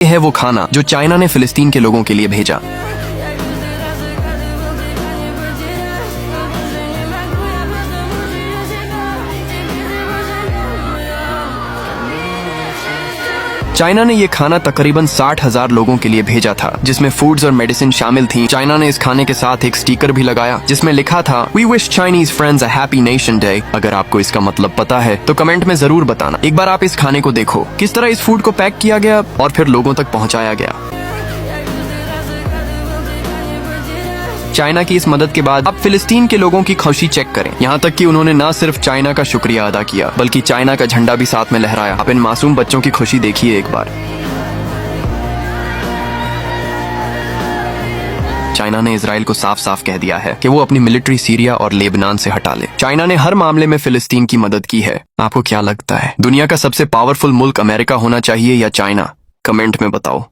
ये है वो खाना जो चाइना ने फिलिस्तीन के लोगों के लिए भेजा। चाइना ने ये खाना तकरीबन 60,000 लोगों के लिए भेजा था, जिसमें फूड्स और मेडिसिन शामिल थी। चाइना ने इस खाने के साथ एक स्टिकर भी लगाया जिसमें लिखा था we wish Chinese friends a happy nation day. अगर आपको इसका मतलब पता है तो कमेंट में जरूर बताना। एक बार आप इस खाने को देखो, किस तरह इस फूड को पैक किया गया और फिर लोगों तक पहुंचाया गया। चाइना की इस मदद के बाद अब फिलिस्तीन के लोगों की खुशी चेक करें। यहाँ तक कि उन्होंने न सिर्फ चाइना का शुक्रिया अदा किया बल्कि चाइना का झंडा भी साथ में लहराया। आप इन मासूम बच्चों की खुशी देखिए एक बार। चाइना ने इजराइल को साफ साफ कह दिया है कि वो अपनी मिलिट्री सीरिया और लेबनान से हटा ले। चाइना ने हर मामले में फिलिस्तीन की मदद की है। आपको क्या लगता है, दुनिया का सबसे पावरफुल मुल्क अमेरिका होना चाहिए या चाइना? कमेंट में बताओ।